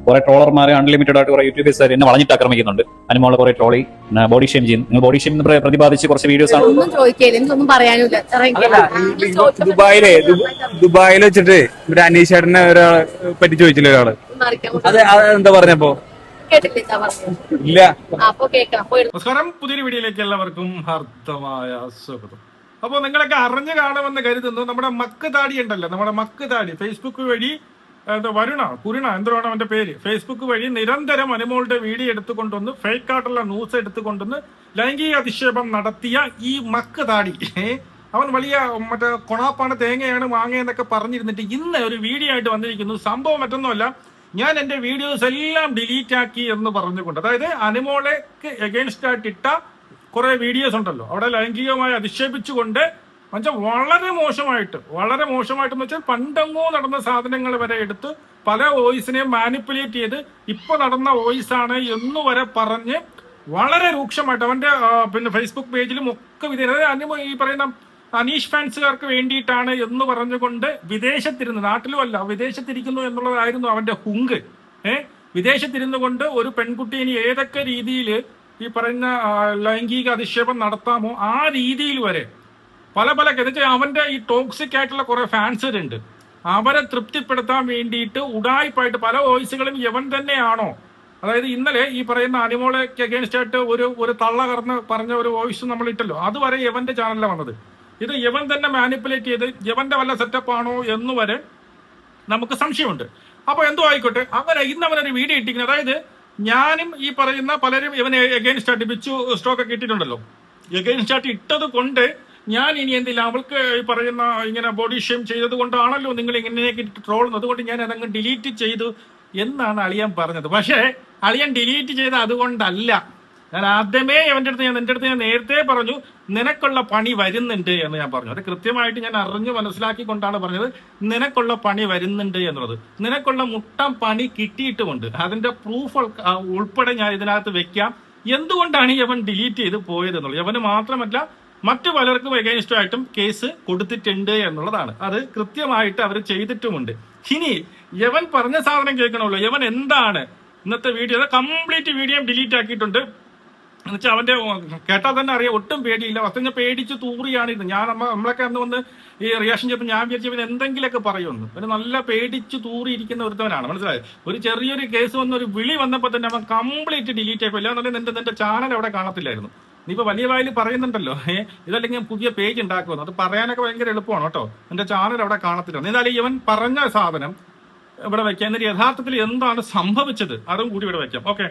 കുറെ ട്രോളർമാരെ അൺലിമിറ്റഡ് ആയിട്ട് കുറെ യൂട്യൂബേഴ്സ് എന്നെ വളഞ്ഞിട്ട് ആക്രമിക്കുന്നുണ്ട്. അനുമോളെ കുറെ ട്രോളി ബോഡി ഷെയിം ചെയ്യുന്നു. നിങ്ങൾ ബോഡി ഷെയിം പ്രതിപാദിച്ച് കുറച്ച് വീഡിയോസ് ആണ്. ദുബായിൽ വെച്ചിട്ട് ഒരു അനീഷ് ചേട്ടനെ ഒരാളെ പറ്റി ചോദിച്ചില്ല ഒരാള്. എന്താ പറഞ്ഞപ്പോ ഇല്ല. നമസ്കാരം, പുതിയൊരു വീഡിയോയിലേക്ക് എല്ലാവർക്കും ഹാർദമായ സ്വാഗതം. അപ്പോൾ നിങ്ങളൊക്കെ അറിഞ്ഞു കാണുമെന്ന് കരുതുന്നു. നമ്മുടെ മക്ക് താടി ഉണ്ടല്ലോ, നമ്മുടെ മക്ക് താടി ഫേസ്ബുക്ക് വഴി കുരുണ എന്താണ് അവന്റെ പേര്, ഫേസ്ബുക്ക് വഴി നിരന്തരം അനുമോളുടെ വീഡിയോ എടുത്തുകൊണ്ടുവന്ന് ഫേക്ക് ആയിട്ടുള്ള ന്യൂസ് എടുത്തുകൊണ്ടുവന്ന് ലൈംഗിക അധിക്ഷേപം നടത്തിയ ഈ മക്ക് താടി അവൻ വലിയ മറ്റേ കൊണാപ്പാണ്, തേങ്ങയാണ്, മാങ്ങയെന്നൊക്കെ പറഞ്ഞിരുന്നിട്ട് ഇന്ന് ഒരു വീഡിയോ ആയിട്ട് വന്നിരിക്കുന്നു. സംഭവം മറ്റൊന്നുമല്ല, ഞാൻ എൻ്റെ വീഡിയോസ് എല്ലാം ഡിലീറ്റ് ആക്കി എന്ന് പറഞ്ഞുകൊണ്ട്, അതായത് അനുമോളേക്ക് എഗെയിൻസ്റ്റ് ആയിട്ട് ഇട്ട കുറെ വീഡിയോസ് ഉണ്ടല്ലോ, അവിടെ ലൈംഗികമായി അധിക്ഷേപിച്ചുകൊണ്ട് വളരെ മോശമായിട്ടെന്ന് വെച്ചാൽ പണ്ടെങ്ങോ നടന്ന സാധനങ്ങൾ വരെ എടുത്ത് പല വോയിസിനെയും മാനിപ്പുലേറ്റ് ചെയ്ത് ഇപ്പൊ നടന്ന വോയിസ് ആണ് എന്ന് വരെ പറഞ്ഞ് വളരെ രൂക്ഷമായിട്ട് അവന്റെ പിന്നെ ഫേസ്ബുക്ക് പേജിലും ഒക്കെ ഈ പറയുന്ന അനീഷ് ഫാൻസുകാർക്ക് വേണ്ടിയിട്ടാണ് എന്ന് പറഞ്ഞുകൊണ്ട് വിദേശത്തിരുന്ന്, നാട്ടിലും അല്ല വിദേശത്തിരിക്കുന്നു എന്നുള്ളതായിരുന്നു അവന്റെ ഹുങ്ക്. വിദേശത്തിരുന്നു കൊണ്ട് ഒരു പെൺകുട്ടിയെ ഏതൊക്കെ രീതിയിൽ ഈ പറയുന്ന ലൈംഗിക അധിക്ഷേപം നടത്താമോ ആ രീതിയിൽ വരെ പല അവന്റെ ഈ ടോക്സിക് ആയിട്ടുള്ള കുറെ ഫാൻസുണ്ട്, അവരെ തൃപ്തിപ്പെടുത്താൻ വേണ്ടിയിട്ട് ഉടായ്പായിട്ട് പല വോയിസുകളും യവൻ തന്നെയാണോ, അതായത് ഇന്നലെ ഈ പറയുന്ന അനിമോളേക്ക് അഗേൻസ്റ്റ് ആയിട്ട് ഒരു തള്ള കറന്ന് പറഞ്ഞ ഒരു വോയിസ് നമ്മൾ ഇട്ടല്ലോ, അതുവരെ യവന്റെ ചാനലിലാണ് വന്നത്. ഇത് യവൻ തന്നെ മാനിപ്പുലേറ്റ് ചെയ്ത് യവന്റെ വല്ല സെറ്റപ്പ് ആണോ എന്ന് വരെ നമുക്ക് സംശയമുണ്ട്. അപ്പൊ എന്തോ ആയിക്കോട്ടെ, ഇന്ന് അവനൊരു വീഡിയോ ഇട്ടിരിക്കുന്നത്, അതായത് ഞാനും ഈ പറയുന്ന പലരും ഇവനെ എഗെയിൻസ്റ്റ് ആയിട്ട് ബിച്ചു സ്റ്റോക്ക് ഒക്കെ ഇട്ടിട്ടുണ്ടല്ലോ, എഗെയിൻസ്റ്റ് ആയിട്ട് ഇട്ടത് കൊണ്ട് ഞാൻ ഇനി എന്തില്ല, അവൾക്ക് ഈ പറയുന്ന ഇങ്ങനെ ബോഡി ഷെയിം ചെയ്തത് കൊണ്ടാണല്ലോ നിങ്ങൾ ഇങ്ങനെയൊക്കെ ട്രോളുന്നത്, അതുകൊണ്ട് ഞാൻ അതങ്ങ് ഡിലീറ്റ് ചെയ്തു എന്നാണ് അളിയൻ പറഞ്ഞത്. പക്ഷേ അളിയൻ ഡിലീറ്റ് ചെയ്ത് അതുകൊണ്ടല്ല. ഞാൻ ആദ്യമേ എൻ്റെ അടുത്ത് ഞാൻ നേരത്തെ പറഞ്ഞു, നിനക്കുള്ള പണി വരുന്നുണ്ട് എന്ന് ഞാൻ പറഞ്ഞു. അത് കൃത്യമായിട്ട് ഞാൻ അറിഞ്ഞു മനസ്സിലാക്കിക്കൊണ്ടാണ് പറഞ്ഞത്, നിനക്കുള്ള പണി വരുന്നുണ്ട് എന്നുള്ളത്. നിനക്കുള്ള മുട്ടം പണി കിട്ടിയിട്ടുമുണ്ട്, അതിന്റെ പ്രൂഫ് ഉൾപ്പെടെ ഞാൻ ഇതിനകത്ത് വെക്കാം. എന്തുകൊണ്ടാണ് യവൻ ഡിലീറ്റ് ചെയ്ത് പോയത് എന്നുള്ളത്. യവന് മാത്രമല്ല മറ്റു പലർക്കും എഗെയിൻസ്റ്റ് ആയിട്ടും കേസ് കൊടുത്തിട്ടുണ്ട് എന്നുള്ളതാണ്. അത് കൃത്യമായിട്ട് അവർ ചെയ്തിട്ടുമുണ്ട്. ഇനി യവൻ പറഞ്ഞ സാധനം കേൾക്കണമല്ലോ, യവൻ എന്താണ് ഇന്നത്തെ വീഡിയോ, കംപ്ലീറ്റ് വീഡിയോ ഡിലീറ്റ് ആക്കിയിട്ടുണ്ട്. എന്നുവെച്ചാൽ അവന്റെ കേട്ടാൽ തന്നെ അറിയാം, ഒട്ടും പേടിയില്ല. വസ്തു പേടിച്ച് തൂറിയാണ് ഇത്. നമ്മളൊക്കെ അന്ന് വന്ന് ഈ റിയാക്ഷൻ ചെയ്തപ്പോൾ ഞാൻ വിചാരിച്ചവൻ എന്തെങ്കിലുമൊക്കെ പറയുമെന്ന്. ഒരു നല്ല പേടിച്ച് തൂറിയിരിക്കുന്ന ഒരുത്തവനാണ്, മനസ്സിലായത്. ഒരു ചെറിയൊരു കേസ് വന്ന് ഒരു വിളി വന്നപ്പോൾ തന്നെ അവൻ കംപ്ലീറ്റ് ഡിലീറ്റ് ആയിപ്പോ. അല്ലാന്നുണ്ടെങ്കിൽ നിന്റെ ചാനൽ അവിടെ കാണത്തില്ലായിരുന്നു. നീ ഇപ്പൊ വലിയ വായിൽ പറയുന്നുണ്ടല്ലോ, ഇതല്ലെങ്കിൽ ഞാൻ പുതിയ പേജ് ഉണ്ടാക്കുമെന്ന്. അത് പറയാനൊക്കെ ഭയങ്കര എളുപ്പമാണ് കേട്ടോ. എന്റെ ചാനൽ അവിടെ കാണത്തില്ല. എന്നാലും ഇവൻ പറഞ്ഞ സാധനം ഇവിടെ വെക്കാം. എന്നിട്ട് യഥാർത്ഥത്തിൽ എന്താണ് സംഭവിച്ചത് അതും കൂടി ഇവിടെ വെക്കാം. ഓക്കെ,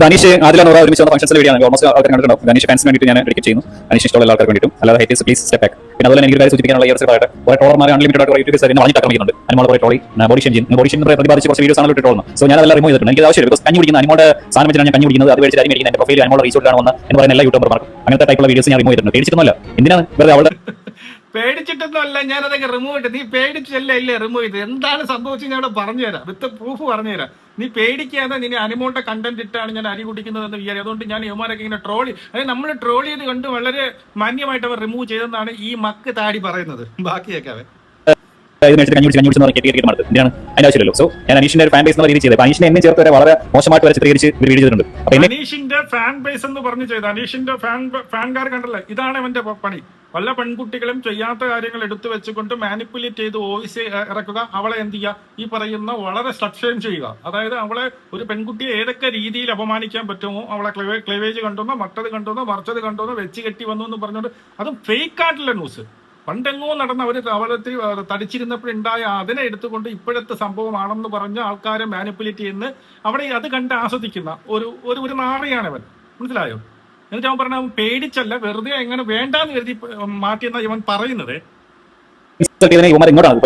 അനീഷ് ആദ്യം ഒരുമിച്ച് വന്ന ഫംഗ്ഷൻസിൽ വീഡിയോ ആണ് ഓൾമോസ്റ്റ് ആൾക്കാർ കണ്ടിട്ടുണ്ടാവും. അനീഷ് ഫാൻസിന് വേണ്ടി ഞാൻ ഡെഡിക്കേറ്റ് ചെയ്യുന്നു, അനീഷ് ഇഷ്ടമുള്ള ആൾക്കാർക്ക് വേണ്ടിയിട്ടും. അല്ലാതെ ഹേറ്റേഴ്സ് പ്ലീസ് സ്റ്റെപ്പ് ബാക്ക്. പിന്നെ അതുപോലെ എനിക്ക് കാര്യം സൂചിപ്പിക്കാനുള്ള ഈ പറയട്ടെ, കുറെ ട്രോളർമാരെ അൺലിമിറ്റഡ് ആയിട്ട് യൂട്യൂബേഴ്സ് എന്നെ വളഞ്ഞിട്ട് ആക്രമിക്കുന്നുണ്ട്. അനുമോളെ കുറെ ട്രോളി ബോഡി ഷെയിം ചെയ്യുന്നു. ബോഡി ഷെയിം പ്രതിപാദിച്ച് കുറച്ച് വീഡിയോസ് ആണ് ഇട്ടിട്ടുള്ളത്. സോ ഞാൻ അതെല്ലാം റിമൂവ് ചെയ്തിട്ടുണ്ട്. എനിക്ക് ആവശ്യമില്ല. ബിക്കോസ് കഞ്ഞി കുടിക്കുന്ന അനുമോളുടെ സാധനം വെച്ചാണ് ഞാൻ കഞ്ഞി കുടിക്കുന്നത്. അത് മേടിച്ച് മേടിക്കുന്നത് എന്റെ പ്രൊഫൈൽ അനുമോളെ റീച്ച് കൊടുക്കാണ് എന്ന് പറയുന്ന എല്ലാ യൂട്യൂബർമാർക്കും അങ്ങനത്തെ ടൈപ്പുള്ള വീഡിയോസ് ഞാൻ റിമൂവ് ചെയ്തിട്ടുണ്ട്. പേടിച്ചിട്ടൊന്നുമല്ല. എന്തിനാണ് വെറുതെ അവളുടെ പേടിച്ചിട്ടൊന്നുമല്ല ഞാനതൊക്കെ റിമൂവ് ഇട്ട്. നീ പേടിച്ചല്ലേ റിമൂവ് ചെയ്ത്. എന്താണ് സംഭവിച്ചത് ഞാൻ അവിടെ പറഞ്ഞുതരാം, വിത്ത് പ്രൂഫ് പറഞ്ഞുതരാം. നീ പേടിക്കാതെ നിന്നെ അനുമോളുടെ കണ്ടന്റ് ഇട്ടാണ് ഞാൻ അരി കുടിക്കുന്നതെന്ന് വിചാരിക്കും. അതുകൊണ്ട് ഞാൻ യുവമാരൊക്കെ ഇങ്ങനെ ട്രോളി, അതായത് നമ്മൾ ട്രോൾ ചെയ്ത് കണ്ട് വളരെ മാന്യമായിട്ട് അവർ റിമൂവ് ചെയ്തെന്നാണ് ഈ മക്ക് താടി പറയുന്നത്. ബാക്കിയൊക്കെ അവൻ അതിന്റെ ആവശ്യമില്ലല്ലോ. സോ ഞാൻ അനീഷിന്റെ ഒരു ഫാൻ ബേസ് എന്ന രീതിയിൽ ചെയ്തത്. അനീഷിനെ എന്നെ ചേർത്ത് വരെ വളരെ മോശമായിട്ട് വരെ ചിത്രീകരിച്ച് വീഡിയോ ചെയ്തിട്ടുണ്ട്. അനീഷിന്റെ ഫാൻ ബേസ് എന്ന് പറഞ്ഞു ചെയ്ത് അനീഷിന്റെ ഫാൻകാർ കണ്ടല്ലേ, ഇതാണ് അവന്റെ പണി. പല പെൺകുട്ടികളും ചെയ്യാത്ത കാര്യങ്ങൾ എടുത്തു വെച്ചുകൊണ്ട് മാനിപ്പുലേറ്റ് ചെയ്ത് വോയിസ് ഇറക്കുക, അവളെ എന്ത് ചെയ്യുക, ഈ പറയുന്ന വളരെ സ്ട്രക്ചർ ചെയ്യുക. അതായത് അവളെ ഒരു പെൺകുട്ടിയെ ഏതൊക്കെ രീതിയിൽ അപമാനിക്കാൻ പറ്റുമോ, അവളെ ക്ലേവേജ് കണ്ടുവന്നോ, മറ്റത് കണ്ടുവന്നോ, മറിച്ചത് കണ്ടുവന്നോ, വെച്ച് കെട്ടി വന്നു എന്ന് പറഞ്ഞുകൊണ്ട്, അതും ഫേക്ക് ആയിട്ടുള്ള ന്യൂസ്. പണ്ടെങ്ങോ നടന്ന അവളെ തടിച്ചിരുന്നപ്പോഴുണ്ടായ അതിനെ എടുത്തുകൊണ്ട് ഇപ്പോഴത്തെ സംഭവമാണെന്ന് പറഞ്ഞ് ആൾക്കാരെ മാനിപ്പുലേറ്റ് ചെയ്യുന്ന, അവിടെ അത് കണ്ട് ആസ്വദിക്കുന്ന ഒരു നാറിയാണ് അവൻ, മനസ്സിലായോ? എന്നിട്ട് അവൻ പറഞ്ഞ പേടിച്ചല്ല, വെറുതെ എങ്ങനെ വേണ്ടാന്ന് കരുതി മാറ്റിയെന്ന ഇവൻ പറയുന്നത്. ഇങ്ങോട്ടാണ്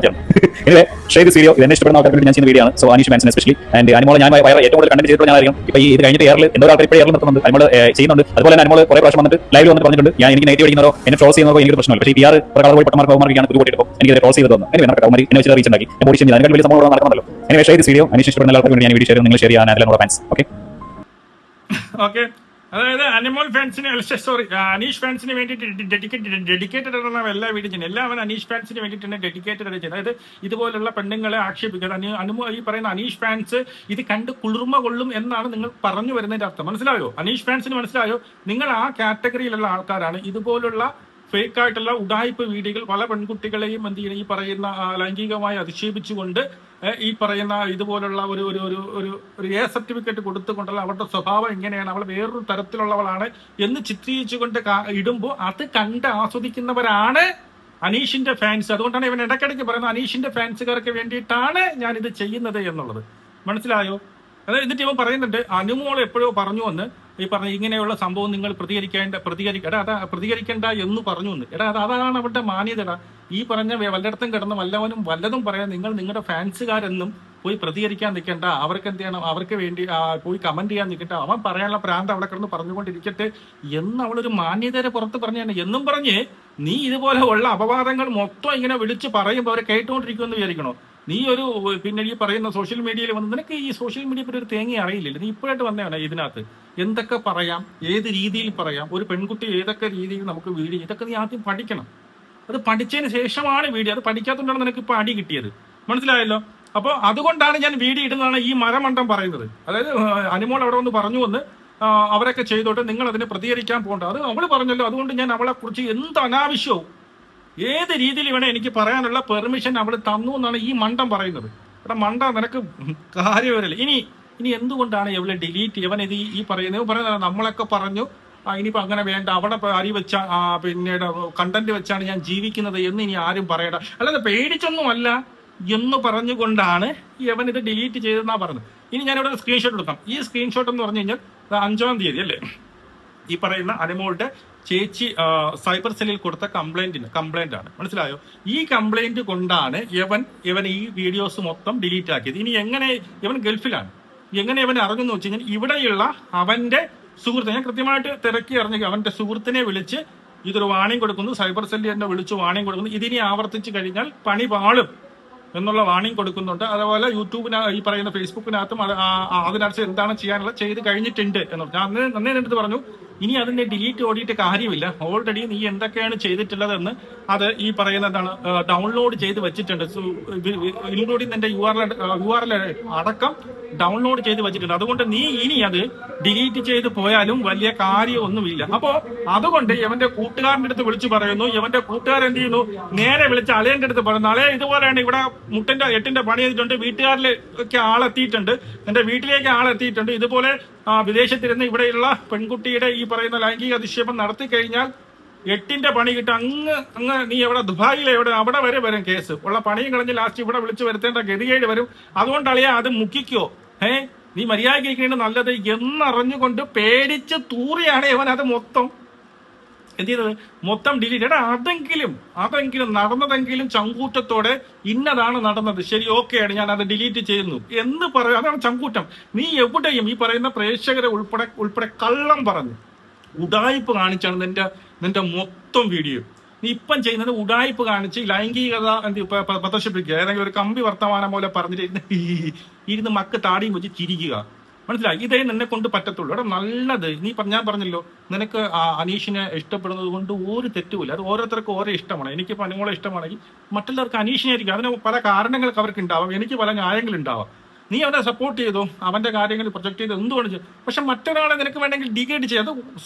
വീഡിയോ ഇത് എന്നെ ഇഷ്ടപ്പെടുന്ന ആൾക്കാർക്ക് ഞാൻ ചെയ്യുന്ന വീഡിയോ ആണ്. സോ അനീഷ് ഫാൻസിനെ സ്പെഷ്യലി ആൻഡ് അനുമോളെ ഞാൻ ഏറ്റവും കൂടുതൽ കണ്ടന്റ് ചെയ്തിട്ടുള്ള ഞാനായിരിക്കും. ഇപ്പൊ ഇത് കഴിഞ്ഞിട്ട് എയറിൽ എന്തോ ആൾക്കാർ ഇപ്പോൾ എയറിൽ നിർത്തുന്നുണ്ട്, അനുമോള് ചെയ്യുന്നുണ്ട്. അതുപോലെ തന്നെ അനുമോള് കുറെ പ്രാവശ്യം വന്നിട്ട് ലൈവിൽ വന്നിട്ട് പറഞ്ഞിട്ടുണ്ട്, ഞാൻ എനിക്ക് നെഗറ്റീവ് അടിക്കുന്നതോ എന്നെ ട്രോൾ ചെയ്യുന്നതോ എനിക്ക് പ്രശ്നമില്ല. പക്ഷേ PR കളർ പോയി പട്ടമാർക്കാണ് ഒരു കൂട്ടിയിട്ട് എനിക്ക് ട്രോൾ ചെയ്ത് തന്നു. എന്നെ വെച്ച് റീച്ച് ഉണ്ടാക്കി ബോഡി ഷെയിം അതിനൊക്കെ വലിയ സംഭവം നടക്കുന്നുണ്ടല്ലോ. എന്നെ ഷെയർ വീഡിയോ അനീഷ് ഇഷ്ടപ്പെടുന്ന ആൾക്കാർക്ക് വേണ്ടി ഞാൻ വീഡിയോ ഷെയർ നിങ്ങൾ ഷെയർ ചെയ്യാൻ ഫാൻസ്. ഓക്കെ. അതായത് അനിമോൾ ഫാൻസിന് സോറി അനീഷ് ഫാൻസിന് വേണ്ടിയിട്ട് ഡെഡിക്കേറ്റഡ് ആണ് എല്ലാ വീഡിയോ ചെയ്യുന്നത്. എല്ലാവരും അനീഷ് ഫാൻസിന് വേണ്ടിയിട്ടാണ് ഡെഡിക്കേറ്റഡ് ആണ് ചെയ്യുന്നത്. അതായത് ഇതുപോലുള്ള പെണ്ണുങ്ങളെ ആക്ഷേപിക്കുക. ഈ പറയുന്ന അനീഷ് ഫാൻസ് ഇത് കണ്ട് കുളിർമ കൊള്ളും എന്നാണ് നിങ്ങൾ പറഞ്ഞു വരുന്നതിന്റെ അർത്ഥം. മനസ്സിലായോ? അനീഷ് ഫാൻസിന് മനസ്സിലായോ? നിങ്ങൾ ആ കാറ്റഗറിയിലുള്ള ആൾക്കാരാണ്. ഇതുപോലുള്ള ഫേക്ക് ആയിട്ടുള്ള ഉഡായിപ്പ് വീഡിയോകൾ പല പെൺകുട്ടികളെയും എന്ത് ചെയ്യുന്നത്, ഈ പറയുന്ന ലൈംഗികമായി അധിക്ഷേപിച്ചുകൊണ്ട് ഈ പറയുന്ന ഇതുപോലുള്ള ഒരു എ സർട്ടിഫിക്കറ്റ് കൊടുത്തുകൊണ്ടുള്ള അവരുടെ സ്വഭാവം എങ്ങനെയാണ്, അവൾ വേറൊരു തരത്തിലുള്ളവളാണ് എന്ന് ചിത്രീകരിച്ചുകൊണ്ട് ഇടുമ്പോൾ അത് കണ്ട് ആസ്വദിക്കുന്നവരാണ് അനീഷിന്റെ ഫാൻസ്. അതുകൊണ്ടാണ് ഇവൻ ഇടയ്ക്കിടയ്ക്ക് പറയുന്നത് അനീഷിന്റെ ഫാൻസുകാർക്ക് വേണ്ടിയിട്ടാണ് ഞാൻ ഇത് ചെയ്യുന്നത് എന്നുള്ളത്. മനസ്സിലായോ? അതായത് എന്നിട്ട് ഇവൻ പറയുന്നുണ്ട് അനുമോൾ എപ്പോഴോ പറഞ്ഞു വന്ന് ഈ പറഞ്ഞ ഇങ്ങനെയുള്ള സംഭവം നിങ്ങൾ പ്രതികരിക്കേണ്ട എന്ന് പറഞ്ഞു എന്ന്. അതാണ് അവരുടെ മാന്യത. ഈ പറഞ്ഞ വല്ലയിടത്തും കിടന്ന് വല്ലതും പറയാൻ നിങ്ങൾ നിങ്ങളുടെ ഫാൻസുകാരെന്നും പോയി പ്രതികരിക്കാൻ നിൽക്കേണ്ട. അവർക്ക് എന്ത് ചെയ്യണം, അവർക്ക് വേണ്ടി പോയി കമന്റ് ചെയ്യാൻ നിൽക്കട്ടെ. അവൻ പറയാനുള്ള പ്രാന്ത് അവിടെ കിടന്ന് പറഞ്ഞുകൊണ്ടിരിക്കട്ടെ എന്ന് അവളൊരു മാന്യതയുടെ പുറത്ത് പറഞ്ഞാണ്. എന്നും പറഞ്ഞ് നീ ഇതുപോലെ ഉള്ള അപവാദങ്ങൾ മൊത്തം ഇങ്ങനെ വിളിച്ച് പറയുമ്പോൾ അവരെ കേട്ടുകൊണ്ടിരിക്കുമെന്ന് വിചാരിക്കണോ? നീ പിന്നെ ഈ പറയുന്ന സോഷ്യൽ മീഡിയയിൽ വന്ന് നിനക്ക് ഈ സോഷ്യൽ മീഡിയ പറ്റി ഒരു തേങ്ങ അറിയില്ലല്ലോ. നീ ഇപ്പോഴായിട്ട് വന്നതാണ് ഇതിനകത്ത്. എന്തൊക്കെ പറയാം, ഏത് രീതിയിൽ പറയാം, ഒരു പെൺകുട്ടി ഏതൊക്കെ രീതിയിൽ നമുക്ക് വീഡിയോ, ഇതൊക്കെ നീ ആദ്യം പഠിക്കണം. അത് പഠിച്ചതിന് ശേഷമാണ് വീഡിയോ. അത് പഠിക്കാത്തതുകൊണ്ടാണ് നിനക്ക് ഇപ്പൊ അടി കിട്ടിയത്. മനസ്സിലായല്ലോ? അപ്പോൾ അതുകൊണ്ടാണ് ഞാൻ വീഡിയോ ഇടുന്നതാണ് ഈ മരമണ്ടം പറയുന്നത്. അതായത് അനുമോൾ അവിടെ വന്ന് പറഞ്ഞു വന്ന് അവരൊക്കെ ചെയ്തോട്ടെ, നിങ്ങൾ അതിനെ പ്രതികരിക്കാൻ പോകണ്ട. അത് അവള് പറഞ്ഞല്ലോ, അതുകൊണ്ട് ഞാൻ അവളെ കുറിച്ച് എന്ത് അനാവശ്യവും ഏത് രീതിയിൽ വേണേ എനിക്ക് പറയാനുള്ള പെർമിഷൻ അവൾ തന്നു എന്നാണ് ഈ മണ്ടം പറയുന്നത്. എടാ മണ്ട, നിനക്ക് കാര്യം വരില്ല. ഇനി എന്തുകൊണ്ടാണ് ഇവളെ ഡിലീറ്റ് ഇവൻ ഈ പറയുന്നത് നമ്മളൊക്കെ പറഞ്ഞു ഇനിയിപ്പോ അങ്ങനെ വേണ്ട, അവിടെ അരി വെച്ച പിന്നീട് കണ്ടന്റ് വെച്ചാണ് ഞാൻ ജീവിക്കുന്നത് എന്ന് ഇനി ആരും പറയണ്ട, അല്ലാതെ പേടിച്ചൊന്നുമല്ല എന്ന് പറഞ്ഞുകൊണ്ടാണ് ഇവൻ ഇത് ഡിലീറ്റ് ചെയ്തെന്നാ പറഞ്ഞത്. ഇനി ഞാനിവിടെ ഒരു സ്ക്രീൻഷോട്ട് എടുക്കാം. ഈ സ്ക്രീൻഷോട്ട് എന്ന് പറഞ്ഞു കഴിഞ്ഞാൽ 5-ാം തീയതി അല്ലേ ഈ പറയുന്ന അനുമോളുടെ ചേച്ചി സൈബർ സെല്ലിൽ കൊടുത്ത കംപ്ലൈന്റ് ആണ്. മനസ്സിലായോ? ഈ കംപ്ലൈന്റ് കൊണ്ടാണ് ഇവൻ ഈ വീഡിയോസ് മൊത്തം ഡിലീറ്റ് ആക്കിയത്. ഇനി എങ്ങനെ ഇവൻ ഗൾഫിലാണ്, എങ്ങനെ ഇവൻ അറിഞ്ഞെന്ന് വെച്ച് കഴിഞ്ഞാൽ ഇവിടെയുള്ള അവന്റെ സുഹൃത്ത്, ഞാൻ കൃത്യമായിട്ട് തിരക്കി അറിഞ്ഞു, അവന്റെ സുഹൃത്തിനെ വിളിച്ച് ഇതൊരു വാണിംഗ് കൊടുക്കുന്നു, സൈബർ സെല്ലിൽ എന്നെ വിളിച്ച് വാണിംഗ് കൊടുക്കുന്നു, ഇതിനി ആവർത്തിച്ച് കഴിഞ്ഞാൽ പണി പാളും എന്നുള്ള വാണിംഗ് കൊടുക്കുന്നുണ്ട്. അതുപോലെ ഈ പറയുന്ന ഫേസ്ബുക്കിനകത്തും അതിനകത്ത് എന്താണ് ചെയ്യാനുള്ള ചെയ്ത് കഴിഞ്ഞിട്ടുണ്ട് എന്ന് ഞാൻ നന്നേ എൻ്റെ അടുത്ത് പറഞ്ഞു. ഇനി അതിന്റെ ഡിലീറ്റ് ഓടിയിട്ട് കാര്യമില്ല, ഓൾറെഡി നീ എന്തൊക്കെയാണ് ചെയ്തിട്ടുള്ളതെന്ന് അത് ഈ പറയുന്ന എന്താണ് ഡൗൺലോഡ് ചെയ്ത് വെച്ചിട്ടുണ്ട്. ഇൻക്ലൂഡിങ് നിന്റെ URL അടക്കം ഡൗൺലോഡ് ചെയ്ത് വെച്ചിട്ടുണ്ട്. അതുകൊണ്ട് നീ ഇനി അത് ഡിലീറ്റ് ചെയ്ത് പോയാലും വലിയ കാര്യമൊന്നുമില്ല. അപ്പോ അതുകൊണ്ട് ഇവന്റെ കൂട്ടുകാരന്റെ അടുത്ത് വിളിച്ചു പറയുന്നു. ഇവന്റെ കൂട്ടുകാരൻ എന്ത് ചെയ്യുന്നു, നേരെ വിളിച്ച് അളയന്റെ അടുത്ത് പറയുന്നു, അളയ ഇതുപോലെയാണ് ഇവിടെ 8ന്റെ പണി ചെയ്തിട്ടുണ്ട്, വീട്ടുകാരിലേക്ക് ആളെത്തിയിട്ടുണ്ട്, എന്റെ വീട്ടിലേക്ക് ആളെത്തിയിട്ടുണ്ട്, ഇതുപോലെ വിദേശത്തിരുന്ന് ഇവിടെയുള്ള പെൺകുട്ടിയുടെ ഈ പറയുന്ന ലൈംഗിക അധിക്ഷേപം നടത്തി കഴിഞ്ഞാൽ 8ന്റെ പണി കിട്ടും. അങ്ങ് നീ എവിടെ ദുബായിലെ എവിടെ അവിടെ വരെ വരും കേസ്. ഉള്ള പണിയും കളഞ്ഞ് ലാസ്റ്റ് ഇവിടെ വിളിച്ചു വരുത്തേണ്ട ഗതികേട് വരും. അതുകൊണ്ട് അളിയാ അത് മുക്കിക്കോ, നീ മര്യാദയ്ക്ക് നല്ലത് എന്നറിഞ്ഞുകൊണ്ട് പേടിച്ച് തൂറിയാണ് ഇവൻ അത് മൊത്തം എന്ത് ചെയ്തത്, മൊത്തം ഡിലീറ്റ്. അതെങ്കിലും നടന്നതെങ്കിലും ചങ്കൂറ്റത്തോടെ ഇന്നതാണ് നടന്നത്, ശരി ഓക്കെയാണ്, ഞാൻ അത് ഡിലീറ്റ് ചെയ്യുന്നു എന്ന് പറയും. അതാണ് ചങ്കൂറ്റം. നീ എവിടെയും ഈ പറയുന്ന പ്രേക്ഷകരെ ഉൾപ്പെടെ കള്ളം പറഞ്ഞു ഉഡായിപ്പ് കാണിച്ചാണ് നിന്റെ മൊത്തം വീഡിയോ. നീ ഇപ്പം ചെയ്യുന്നത് ഉഡായിപ്പ് കാണിച്ച് ലൈംഗികത പ്രദർശിപ്പിക്കുക, ഏതെങ്കിലും ഒരു കമ്പി വർത്തമാനം പോലെ പറഞ്ഞിട്ട് ഇരുന്ന് മക്ക് താടിയും വെച്ച് ചിരിക്കുക. മനസ്സിലായി? ഇതേ നിന്നെ കൊണ്ട് പറ്റത്തുള്ളൂ. എടാ നല്ലത് ഞാൻ പറഞ്ഞല്ലോ, നിനക്ക് അനീഷിനെ ഇഷ്ടപ്പെടുന്നത് കൊണ്ട് ഒരു തെറ്റുമില്ല. അത് ഓരോരുത്തർക്കും ഓരോ ഇഷ്ടമാണ്. എനിക്കിപ്പോൾ അനുമോളെ ഇഷ്ടമാണെങ്കിൽ മറ്റുള്ളവർക്ക് അനീഷിനെ ആയിരിക്കും. അതിന് പല കാരണങ്ങൾക്ക് അവർക്ക് ഉണ്ടാവാം, എനിക്ക് പല ന്യായങ്ങളുണ്ടാവാം. നീ അവനെ സപ്പോർട്ട് ചെയ്തോ, അവന്റെ കാര്യങ്ങൾ പ്രൊജക്ട് ചെയ്ത് എന്തുകൊണ്ട് ചെയ്യും. പക്ഷെ മറ്റൊരാളെ നിനക്ക് വേണമെങ്കിൽ ഡീഗ്രേഡ് ചെയ്യുക, അത്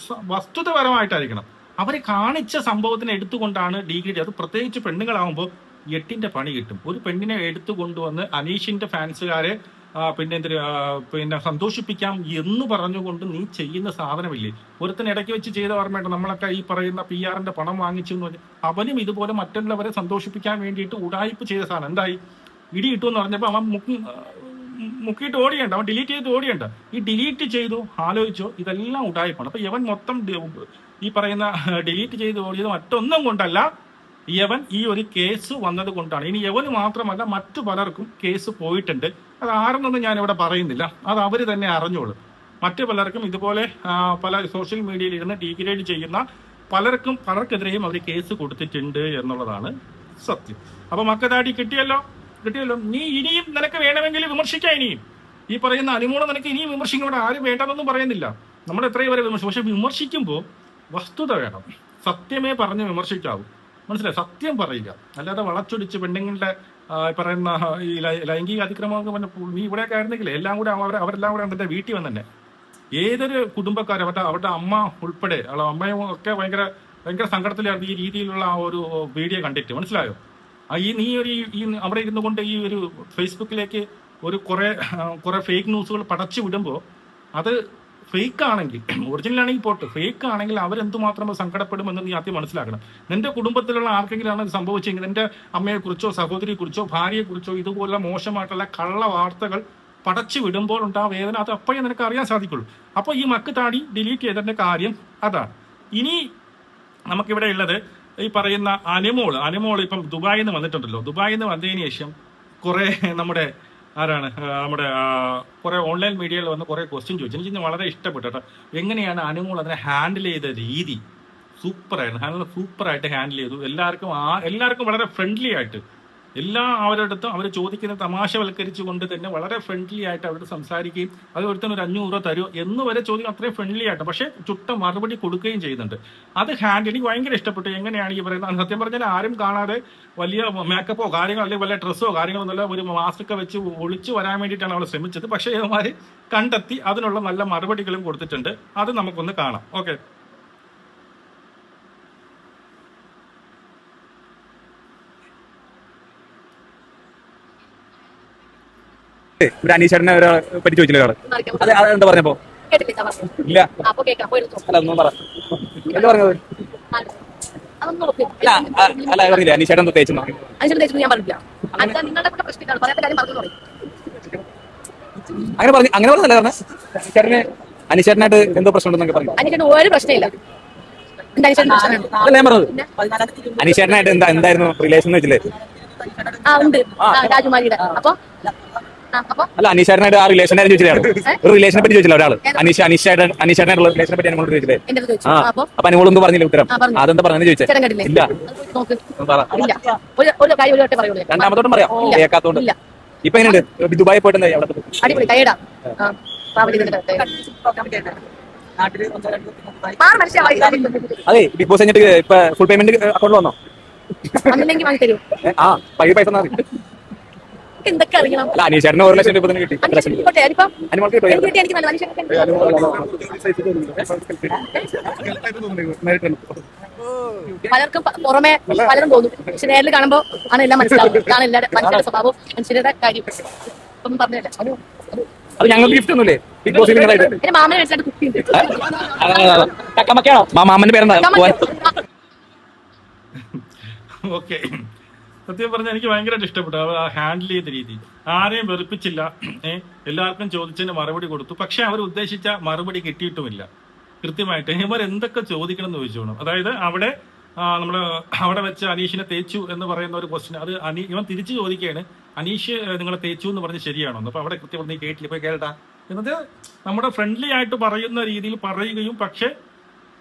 വസ്തുതപരമായിട്ടായിരിക്കണം. അവർ കാണിച്ച സംഭവത്തിനെ എടുത്തുകൊണ്ടാണ് ഡീഗ്രേഡ് ചെയ്യുക. അത് പ്രത്യേകിച്ച് പെണ്ണുങ്ങളാകുമ്പോൾ 8ന്റെ പണി കിട്ടും. ഒരു പെണ്ണിനെ എടുത്തു കൊണ്ടുവന്ന് അനീഷിന്റെ ഫാൻസുകാരെ പിന്നെ സന്തോഷിപ്പിക്കാം എന്ന് പറഞ്ഞുകൊണ്ട് നീ ചെയ്യുന്ന സാധനമില്ലേ. ഒരുത്തൻ ഇടയ്ക്ക് വെച്ച് ചെയ്ത ഓർമ്മയുണ്ട്, നമ്മളൊക്കെ ഈ പറയുന്ന PR-ന്റെ പണം വാങ്ങിച്ചു എന്ന് പറഞ്ഞ് അവനും ഇതുപോലെ മറ്റുള്ളവരെ സന്തോഷിപ്പിക്കാൻ വേണ്ടിയിട്ട് ഉടായിപ്പ് ചെയ്ത സാധനം എന്തായി, ഇടി കിട്ടും എന്ന് പറഞ്ഞപ്പോൾ അവൻ മുക്കിയിട്ട് ഓടിയണ്ട, അവൻ ഡിലീറ്റ് ചെയ്ത് ഓടിയണ്ട. ഈ ഡിലീറ്റ് ചെയ്തു ആലോചിച്ചോ, ഇതെല്ലാം ഉടായിപ്പാണ്. അപ്പൊ ഇവൻ മൊത്തം ഈ പറയുന്ന ഡിലീറ്റ് ചെയ്ത് ഓടിയത് മറ്റൊന്നും കൊണ്ടല്ല, യവൻ ഈ ഒരു കേസ് വന്നത് കൊണ്ടാണ്. ഇനി യവന് മാത്രമല്ല മറ്റു പലർക്കും കേസ് പോയിട്ടുണ്ട്. അത് ആരെന്നൊന്നും ഞാനിവിടെ പറയുന്നില്ല, അത് അവർ തന്നെ അറിഞ്ഞോളും. മറ്റു പലർക്കും ഇതുപോലെ പല സോഷ്യൽ മീഡിയയിൽ ഇരുന്ന് ഡീഗ്രേഡ് ചെയ്യുന്ന പലർക്കെതിരെയും അവർ കേസ് കൊടുത്തിട്ടുണ്ട് എന്നുള്ളതാണ് സത്യം. അപ്പൊ മക്കതാടി കിട്ടിയല്ലോ. നീ ഇനിയും നിനക്ക് വേണമെങ്കിൽ വിമർശിക്കാം. ഇനിയും ഈ പറയുന്ന അനുമോളെ നിനക്ക് ഇനിയും വിമർശിക്കും. ഇവിടെ ആരും വേണ്ടെന്നൊന്നും പറയുന്നില്ല. നമ്മൾ എത്രയും വരെ വിമർശിക്കും, പക്ഷെ വിമർശിക്കുമ്പോൾ വസ്തുത വേണം, സത്യമേ പറഞ്ഞ് വിമർശിക്കാവൂ. മനസ്സിലായി? സത്യം പറയുക, അല്ലാതെ വളച്ചൊടിച്ച് പെണ്ണുങ്ങളുടെ പറയുന്ന ഈ ലൈംഗിക അതിക്രമമൊക്കെ പറഞ്ഞ നീ ഇവിടെയൊക്കെ ആയിരുന്നെങ്കിൽ എല്ലാം കൂടെ അവരെല്ലാം കൂടെ എൻ്റെ വീട്ടിൽ വന്നെ തന്നെ. ഏതൊരു കുടുംബക്കാരും അവരുടെ അമ്മ ഉൾപ്പെടെ അമ്മയും ഒക്കെ ഭയങ്കര ഭയങ്കര സങ്കടത്തിലായിരുന്നു ഈ രീതിയിലുള്ള ആ ഒരു വീഡിയോ കണ്ടിട്ട്. മനസ്സിലായോ? നീ അവിടെ ഇരുന്നു കൊണ്ട് ഈ ഒരു ഫേസ്ബുക്കിലേക്ക് ഒരു കുറെ ഫേക്ക് ന്യൂസുകൾ പടച്ചു വിടുമ്പോൾ അത് ഫേക്ക് ആണെങ്കിൽ, ഒറിജിനൽ ആണെങ്കിൽ പോട്ട്, ഫേക്ക് ആണെങ്കിൽ അവരെന്തുമാത്രം സങ്കടപ്പെടുമെന്ന് നീ ആദ്യം മനസ്സിലാക്കണം. നിന്റെ കുടുംബത്തിലുള്ള ആർക്കെങ്കിലും ആണ് സംഭവിച്ചെങ്കിൽ നിന്റെ അമ്മയെക്കുറിച്ചോ സഹോദരിയെക്കുറിച്ചോ ഭാര്യയെക്കുറിച്ചോ ഇതുപോലുള്ള മോശമായിട്ടുള്ള കള്ള വാർത്തകൾ പടച്ചു വിടുമ്പോൾ ഉണ്ടാ വേദന അത് അപ്പോഴേ നിനക്ക് അറിയാൻ സാധിക്കുള്ളൂ. അപ്പോൾ ഈ മക്ക് താടി ഡിലീറ്റ് ചെയ്തതിന്റെ കാര്യം അതാണ്. ഇനി നമുക്കിവിടെ ഉള്ളത് ഈ പറയുന്ന അനിമോൾ ഇപ്പം ദുബായിൽ നിന്ന് വന്നിട്ടുണ്ടല്ലോ. ദുബായിൽ നിന്ന് വന്നതിന് ശേഷം കുറെ നമ്മുടെ കുറെ ഓൺലൈൻ മീഡിയയിൽ വന്ന് കുറെ ക്വസ്റ്റ്യൻ ചോദിച്ചു. എനിക്ക് വളരെ ഇഷ്ടപ്പെട്ടു കേട്ടോ. എങ്ങനെയാണ് അനിമോൾ അതിനെ ഹാൻഡിൽ ചെയ്ത രീതി സൂപ്പറായിട്ട് ഹാൻഡിൽ ചെയ്തു. എല്ലാവർക്കും വളരെ ഫ്രണ്ട്ലി ആയിട്ട് അവരുടെ അടുത്തും അവർ ചോദിക്കുന്ന തമാശവൽക്കരിച്ചുകൊണ്ട് തന്നെ വളരെ ഫ്രണ്ട്ലി ആയിട്ട് അവരോട് സംസാരിക്കുകയും അത് ഒരുത്തന് ഒരു 500 രൂപ തരുമോ എന്ന് വരെ ചോദിക്കും. അത്രയും ഫ്രണ്ട്ലി ആയിട്ട്, പക്ഷെ ചുട്ട മറുപടി കൊടുക്കുകയും ചെയ്യുന്നുണ്ട്. അത് എനിക്ക് ഭയങ്കര ഇഷ്ടപ്പെട്ടു. എങ്ങനെയാണ് ഈ പറയുന്നത്? സത്യം പറഞ്ഞാൽ ആരും കാണാതെ വലിയ മേക്കപ്പോ കാര്യങ്ങളോ അല്ലെങ്കിൽ വലിയ ഡ്രസ്സോ കാര്യങ്ങളൊന്നുമില്ല, ഒരു മാസ്കൊക്കെ വെച്ച് ഒളിച്ചു വരാൻ വേണ്ടിയിട്ടാണ് അവൾ ശ്രമിച്ചത്. പക്ഷേ ഇവന്മാർ കണ്ടെത്തി അതിനുള്ള നല്ല മറുപടികളും കൊടുത്തിട്ടുണ്ട്. അത് നമുക്കൊന്ന് കാണാം. ഓക്കെ. ഒരു അനീഷേട്ടനെ ഒരാളെ പറ്റി ചോദിച്ചില്ല ഒരാള്. അതെന്താ പറഞ്ഞപ്പോ? ഇല്ല. അല്ല ഒന്നും പറ. എന്താ പറഞ്ഞത്? അല്ല പറഞ്ഞില്ല അനീഷേട്ടൻ തേച്ചു അങ്ങനെ പറഞ്ഞല്ല പറഞ്ഞ അനീഷേട്ടനായിട്ട് എന്തോ പ്രശ്നം ഉണ്ടെന്നൊക്കെ പറഞ്ഞു. ഒരു പ്രശ്നമില്ല. അതല്ല ഞാൻ പറഞ്ഞത്. അനീഷേട്ടനായിട്ട് എന്തായിരുന്നു റിലേഷൻ എന്ന് വെച്ചില്ലേ? രാജകുമാരിയുടെ അല്ല അനീഷേട്ടനായിട്ട് ആ റിലേഷനെ ചോദിച്ചില്ല. ഒരു റിലേഷനെ പറ്റി ചോദിച്ചില്ല ഒരാള്. അനീഷേട്ടനായിട്ടുള്ള റിലേഷനെ പറ്റി അനുമോളോട് ചോദിച്ചില്ലേ? അപ്പൊ അനുമോളൊന്നും പറഞ്ഞില്ല ഉത്തരം. അതെന്താ പറഞ്ഞു ചോദിച്ചേ? ഇല്ല. രണ്ടാമത്തോട്ടും പറയാം കേൾക്കാത്തോണ്ട്. ഇപ്പൊ എങ്ങനെയുണ്ട് ദുബായി പോയിട്ട് എന്തായി അവിടെ? അതെ ബിഗ് ബോസ് കഴിഞ്ഞിട്ട് ഇപ്പൊ ഫുൾ പേയ്മെന്റ് അക്കൗണ്ടിൽ വന്നോ? ആ പൈസ എന്തൊക്കെ അറിയണം? അനീഷേട്ടന് 1 ലക്ഷം രൂപ കിട്ടി. പലർക്കും പുറമെ പലരും തോന്നും, പക്ഷെ നേരിൽ കാണുമ്പോ ആണ് എല്ലാം മനസ്സിലാവും. ഇതാണ് മനുഷ്യരുടെ സ്വഭാവവും മനുഷ്യരുടെ കാര്യം. ഒന്നും പറഞ്ഞില്ല. അത് ഞങ്ങൾക്ക് ഗിഫ്റ്റ് ഒന്നുമില്ലേ ബിഗ് ബോസിൽ? എന്റെ മാമനെ വെച്ചിട്ട് കുട്ടിയുണ്ട്. മാമന്റെ പേരെന്താ? ഓക്കെ. സത്യം പറഞ്ഞാൽ എനിക്ക് ഭയങ്കരമായിട്ട് ഇഷ്ടപ്പെട്ടു അവർ ഹാൻഡിൽ ചെയ്ത രീതി. ആരെയും വെറുപ്പിച്ചില്ല. എല്ലാവർക്കും ചോദിച്ചതിന് മറുപടി കൊടുത്തു. പക്ഷെ അവർ ഉദ്ദേശിച്ച മറുപടി കിട്ടിയിട്ടുമില്ല. കൃത്യമായിട്ട് ഇവർ എന്തൊക്കെ ചോദിക്കണം എന്ന് ചോദിച്ചോണം. അതായത് അവിടെ വെച്ച് അനീഷിനെ തേച്ചു എന്ന് പറയുന്ന ഒരു ക്വസ്റ്റ്യൻ, അത് ഇവൻ തിരിച്ചു ചോദിക്കുകയാണ്, അനീഷ് നിങ്ങളെ തേച്ചു എന്ന് പറഞ്ഞ് ശരിയാണോ? അപ്പൊ അവിടെ കൃത്യം പറഞ്ഞ് കേട്ടില്ല, പോയി കേട്ടാ എന്നത് നമ്മുടെ ഫ്രണ്ട്ലി ആയിട്ട് പറയുന്ന രീതിയിൽ പറയുകയും പക്ഷെ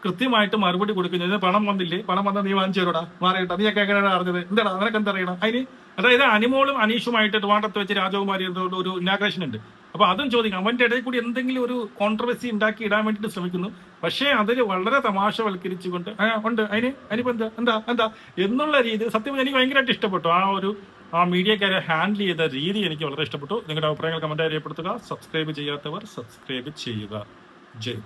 കൃത്യമായിട്ട് മറുപടി കൊടുക്കുന്നത്. പണം വന്നില്ലേ, പണം വന്നാൽ നീ വാങ്ങിച്ചു തരോടാ, മാറിയിട്ടാ, നീ ഒക്കെ എങ്ങനെയാണ് അറിഞ്ഞത്, എന്താടാ നിനക്ക് എന്താ അറിയണം അതിന്? അതായത് അനിമോളും അനീഷുമായിട്ട് ട്രിവാൻഡ്രത്ത് വെച്ച് രാജകുമാരി ഒരു ഇനാഗ്രേഷൻ ഉണ്ട്. അപ്പൊ അതും ചോദിക്കാം. അവന്റെ ഇടയിൽ കൂടി എന്തെങ്കിലും ഒരു കോൺട്രവേഴ്സി ഉണ്ടാക്കി ഇടാൻ വേണ്ടിയിട്ട് ശ്രമിക്കുന്നു. പക്ഷേ അതിൽ വളരെ തമാശവൽക്കരിച്ചുകൊണ്ട് ഉണ്ട് അതിനിപ്പോ എന്താ എന്നുള്ള രീതി. സത്യം എനിക്ക് ഭയങ്കരമായിട്ട് ഇഷ്ടപ്പെട്ടു. ആ മീഡിയക്കാരെ ഹാൻഡിൽ ചെയ്ത രീതി എനിക്ക് വളരെ ഇഷ്ടപ്പെട്ടു. നിങ്ങളുടെ അഭിപ്രായങ്ങൾ കമന്റായി രേഖപ്പെടുത്തുക. സബ്സ്ക്രൈബ് ചെയ്യാത്തവർ സബ്സ്ക്രൈബ് ചെയ്യുക. ജയ്.